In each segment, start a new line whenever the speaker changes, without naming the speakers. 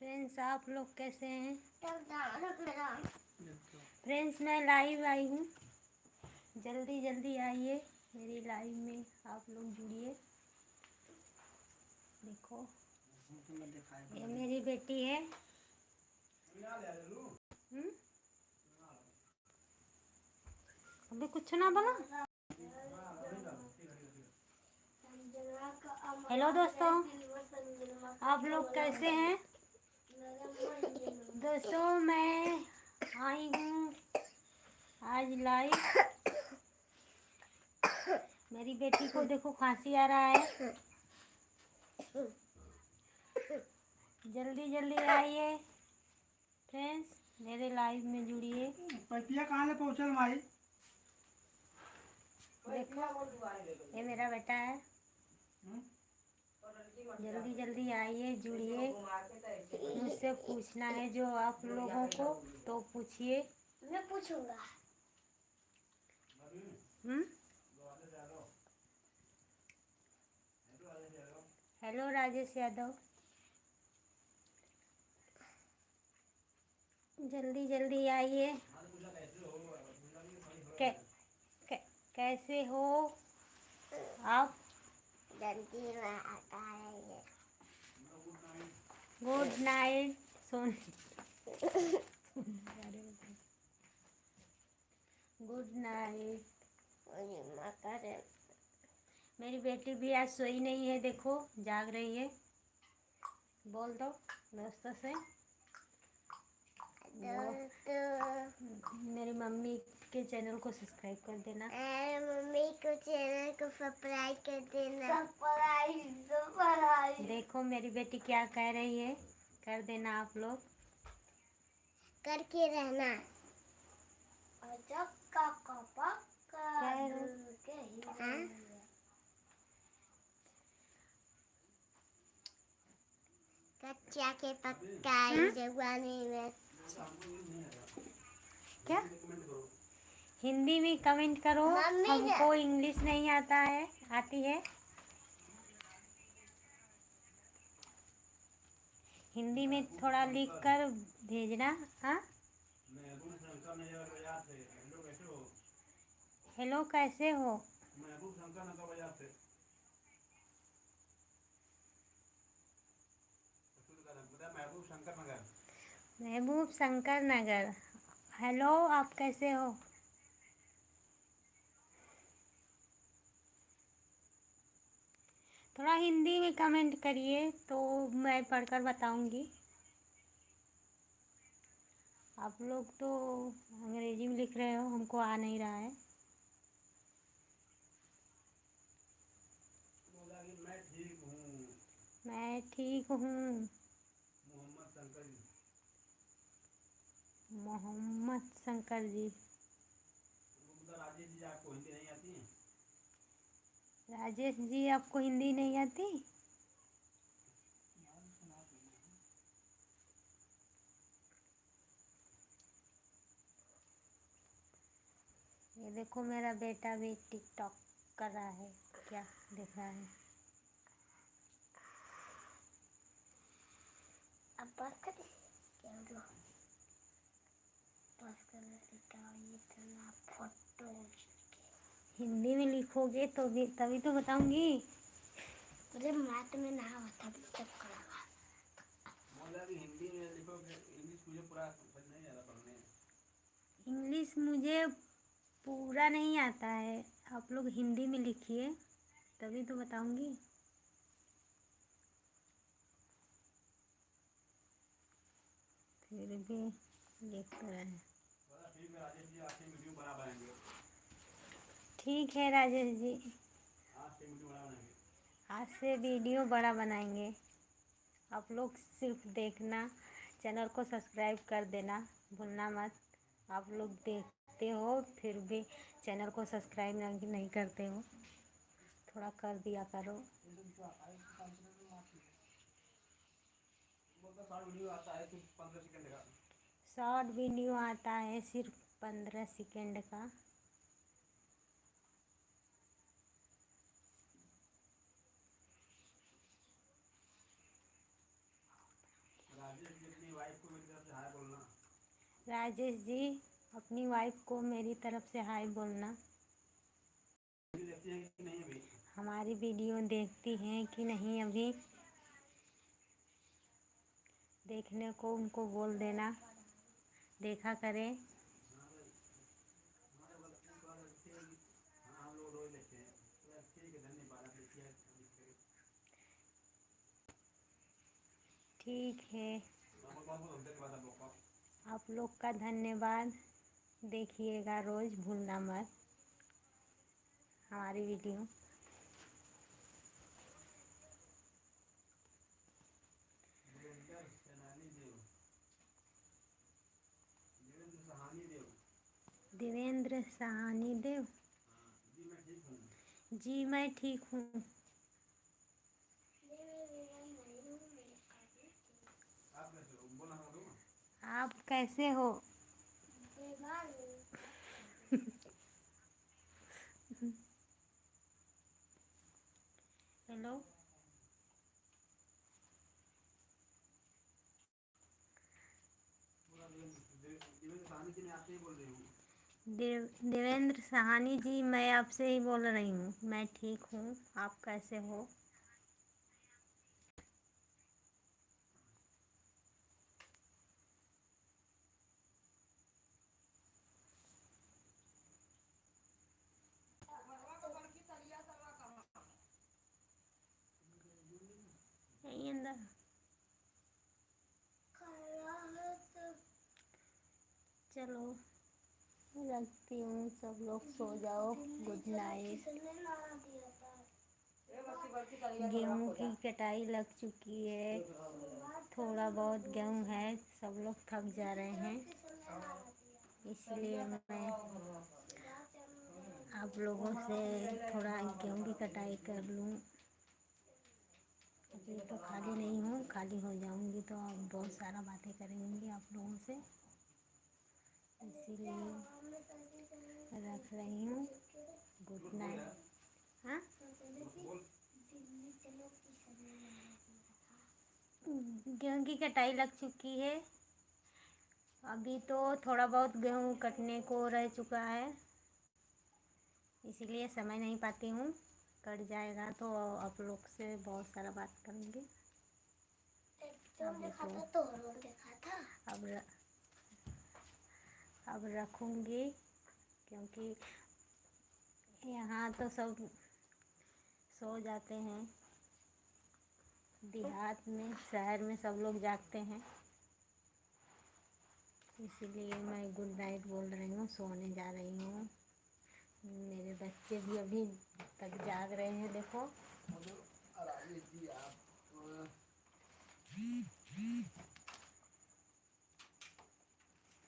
Friends, आप लोग कैसे हैं? फ्रेंड्स, मैं लाइव आई हूँ। जल्दी जल्दी आइए मेरी लाइव में, आप लोग जुड़िए। देखो, ये मेरी बेटी है। अभी कुछ ना बोला। हेलो दोस्तों, आप लोग कैसे हैं? दोस्तों, मैं आई हूँ आज लाइव। मेरी बेटी को देखो खांसी आ रहा है। जल्दी जल्दी आइए फ्रेंड्स, मेरे लाइव में जुड़िए।
पपिया कहाँ ले पहुँचल भाई?
देखो, ये मेरा बेटा है। जल्दी जल्दी आइए, जुड़िए। मुझसे पूछना है जो आप लोगों को, तो पूछिए।
मैं पूछूंगा।
हेलो राजेश यादव, जल्दी जल्दी आइए। कै, कै, कैसे हो आप?
जल्दी में आता है।
Good night son. Good night. मेरी बेटी भी आज सोई नहीं है, देखो जाग रही है। बोल दो दोस्तों से। मेरी मम्मी के चैनल को सब्सक्राइब कर देना।
मम्मी को चैनल को सब्सक्राइब कर देना।
देखो मेरी बेटी क्या कह रही है, कर देना आप लोग।
करके रहना। कच्चा के पक्का जवानी में।
क्या हिंदी में कमेंट करो। हमको इंग्लिश नहीं आता है, आती है। हिंदी में थोड़ा लिख कर भेजना। हाँ, हेलो कैसे हो? महबूब शंकर नगर। हेलो, आप कैसे हो? थोड़ा हिंदी में कमेंट करिए तो मैं पढ़कर बताऊंगी। आप लोग तो अंग्रेजी में लिख रहे हो, हमको आ नहीं रहा है। मैं ठीक हूँ। मोहम्मद शंकर जी। राजेश जी, आपको हिंदी नहीं आती? ये देखो मेरा बेटा भी टिकटॉक कर रहा है। क्या देख रहा है?
अब बस कर क्या दो बस कर इतना फोटो
हिंदी में लिखोगे तो भी तभी तो बताऊंगी।
मुझे मैथ में ना होता तब करेगा।
हिंदी में लिखोगे, इंग्लिश मुझे पूरा नहीं आता पढ़ने।
इंग्लिश मुझे पूरा नहीं आता है। आप लोग हिंदी में लिखिए तभी तो बताऊंगी। फिर भी लिख रहे हैं। ठीक है राजेश जी, आज से वीडियो बड़ा बनाएंगे। आप लोग सिर्फ देखना, चैनल को सब्सक्राइब कर देना, भूलना मत। आप लोग देखते हो फिर भी चैनल को सब्सक्राइब नहीं करते हो, थोड़ा कर दिया करो। शॉर्ट वीडियो आता है सिर्फ 15 सेकंड का।
से हाय बोलना।
राजेश जी अपनी वाइफ को मेरी तरफ से हाय बोलना।
वीडियो देखती हैं कि नहीं अभी?
हमारी वीडियो देखती हैं कि नहीं अभी, देखने को उनको बोल देना, देखा करें।
हमारे बच्चे को लगती है कि हाँ हम लोग रोज लेते हैं। तो ठीक है, धन्यवाद, आप देखिए।
ठीक है,
कौन कौन घूमते के बाद आप लोग को?
आप लोग का धन्यवाद। देखिएगा रोज़, भूलना मत हमारी वीडियो।
देवेंद्र सैनानी देव, देवेंद्र सहानी देव।
देवेंद्र सहानी देव।
हाँ जी, मैं ठीक हूँ।
जी मैं ठीक हूँ।
आप कैसे हो? बोला हम लोग।
आप कैसे हो? हेलो।
देवेंद्र सहानी जी, मैं आपसे ही बोल रही हूँ।
देवेंद्र सहानी जी, मैं आपसे ही बोल रही हूँ। मैं ठीक हूँ, आप कैसे हो? यहीं अंदर। चलो रखती हूँ, सब लोग सो जाओ, गुड नाइट। गेहूँ की कटाई लग चुकी है, थोड़ा बहुत गेहूँ है, सब लोग थक जा रहे हैं, इसलिए मैं आप लोगों से थोड़ा गेहूँ की कटाई कर लूँ। अभी तो खाली नहीं हूँ, खाली हो जाऊँगी तो आप बहुत सारा बातें करेंगे आप लोगों से, इसीलिए रख रही हूँ। Good night. हाँ, गेहूँ की कटाई लग चुकी है, अभी तो थोड़ा बहुत गेहूँ कटने को रह चुका है, इसीलिए समय नहीं पाती हूँ। कट जाएगा तो आप लोग से बहुत सारा बात करूँगी। अब रखूँगी, क्योंकि यहाँ तो सब सो जाते हैं, देहात में, शहर में सब लोग जागते हैं, इसीलिए मैं गुड नाइट बोल रही हूँ, सोने जा रही हूँ। मेरे बच्चे भी अभी तक जाग रहे हैं, देखो।
राजेश जी, आप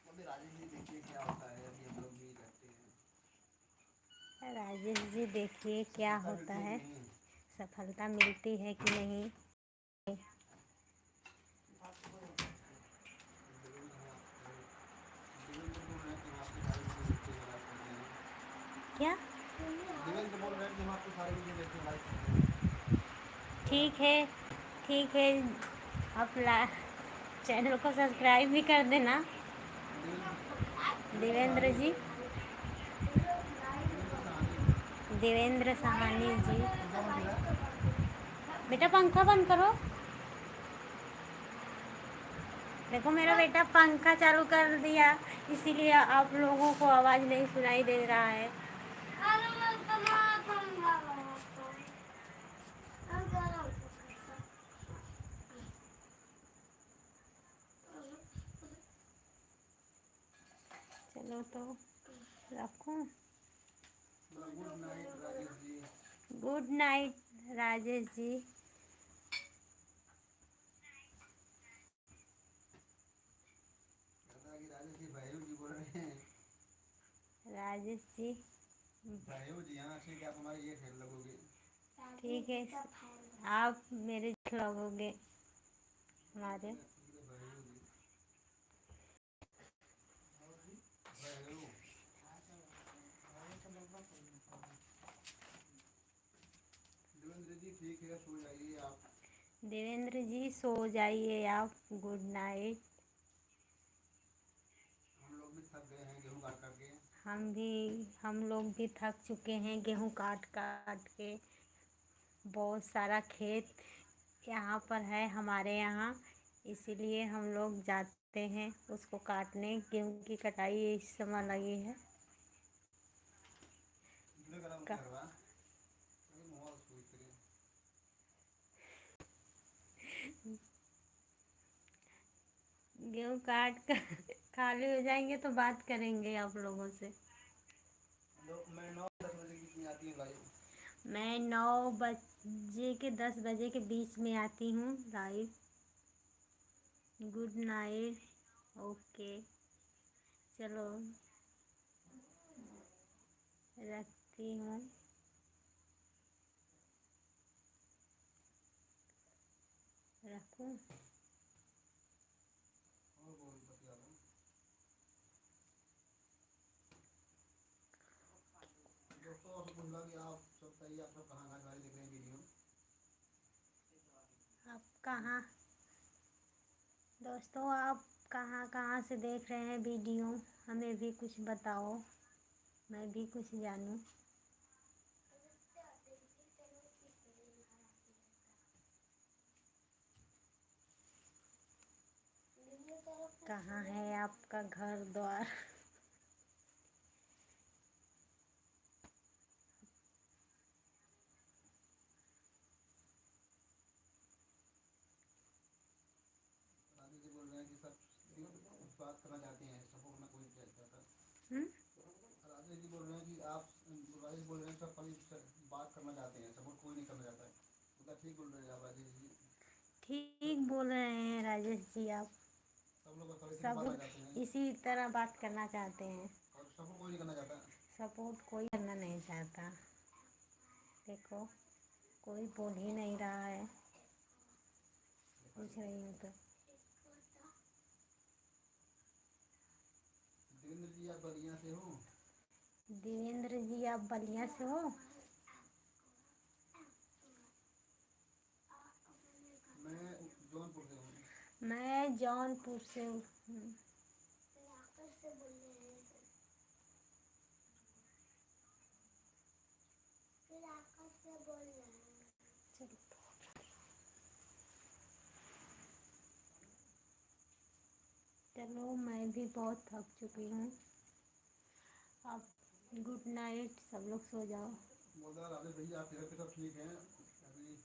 अभी राजेश जी देखिए क्या होता है, अभी हम लोग भी करते हैं।
राजेश जी देखिए क्या होता है, सफलता मिलती है कि नहीं। क्या?
देवेंद्र बोल रहे हैं कि हम आपको सारे वीडियो देखते हैं, लाइक करते हैं।
ठीक है, ठीक है, आप चैनल को सब्सक्राइब भी कर देना। देवेंद्र जी, देवेंद्र सहानी जी। बेटा पंखा बंद करो। देखो मेरा बेटा पंखा चालू कर दिया, इसीलिए आप लोगों को आवाज़ नहीं सुनाई दे रहा है। चलो तो रखूं।
Good night Rajesh ji.
Good night Rajesh ji.
Rajesh ji भाई जी बोल रहे हैं।
राजेश जी
भाई जी, हाँ ठीक है, आप हमारे ये खेल लगोगे।
ठीक है, आप मेरे लगोगे हमारे।
देवेंद्र जी ठीक है, सो जाइए आप।
देवेंद्र जी सो जाइए आप, गुड नाइट।
थक गए हैं गेहूं काट करके।
हम लोग भी थक चुके हैं गेहूं काट काट के। बहुत सारा खेत यहाँ पर है हमारे यहाँ, इसीलिए हम लोग जाते हैं उसको काटने। गेहूं की कटाई इस समय लगी है।
इतने गरम
का
कर रहा अरे मोहर सोच करे।
गेहूं काट कर खाली हो जाएंगे तो बात करेंगे आप लोगों से।
मैं 9-10 बजे के बीच में आती हूँ लाइव।
मैं 9 बजे के 10 बजे के बीच में आती हूँ लाइव। Good night. ओके, चलो रखती हूँ। रखूँ?
और बोल बतिया लो। दोस्तों और पूछ ला कि आप सब सही, आप सब कहाँ कहाँ देख रहे हैं वीडियो।
आप कहाँ दोस्तों, आप कहाँ कहाँ से देख रहे हैं वीडियो? हमें भी कुछ बताओ, मैं भी कुछ जानूँ। कहाँ है आपका घर द्वार?
राजू जी बोल रहे हैं कि सब बात करना चाहते हैं, सपोर्ट करना कोई नहीं चाहता।
हम्म?
राजू जी बोल रहे हैं कि आप राजेश बोल रहे हैं सब कभी बात करना चाहते हैं, सपोर्ट कोई नहीं करना चाहता है। मतलब ठीक बोल रहे हैं आप राजेश जी।
ठीक बोल रहे हैं राजेश जी आप।
सब लोग कभी से बात
सब
करना चाहते हैं
इसी तरह बात करना चाहते हैं।
और सपोर्ट कोई नहीं करना चाहता।
सपोर्ट कोई करना नहीं चाहता। देखो, कोई बोल ही नहीं रहा है। पूछ रही हूँ तो।
देवेंद्र जी आप बलिया से हो?
देवेंद्र जी आप बलिया से हो?
मैं जौनपुर से हूँ।
मैं जौनपुर से हूँ। चलो, चलो मैं भी बहुत थक चुकी हूँ। अब गुड नाइट, सब लोग सो जाओ।
बोल रहा राजेश भैया आपके घर पे सब ठीक हैं अभी?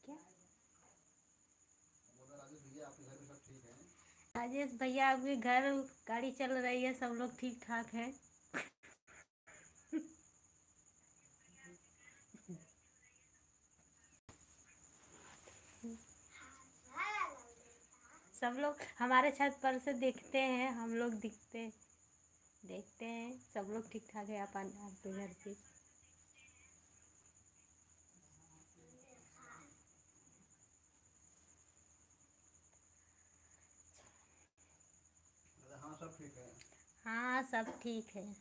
क्या?
बोल रहा राजेश भैया आपके घर पे सब ठीक हैं?
राजेश भैया आपके घर गाड़ी चल रही है, सब लोग ठीक ठाक है। सब लोग हमारे छत पर से देखते हैं, हम लोग देखते हैं सब लोग ठीक ठाक है अपन आपके घर पे।
हाँ सब ठीक है।
हाँ सब ठीक है।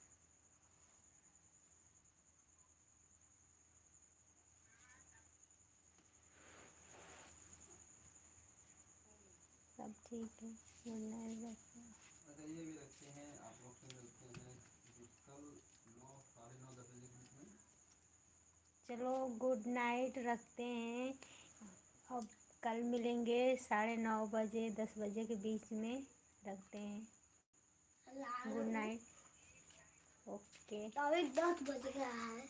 सब ठीक है। Good night.
अच्छा ये भी रखते हैं, आप लोग से मिलते हैं कल 9, 9:30, 10 बजे के बीच में।
चलो गुड नाइट रखते हैं। अब कल मिलेंगे 9:30 बजे 10 बजे के बीच में। रखते हैं। Good night. ओके,
तो अभी 10 बज गया है।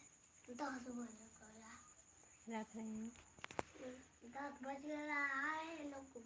10 बज गया।
रख रहे हैं।
10 बज गया है, लोग को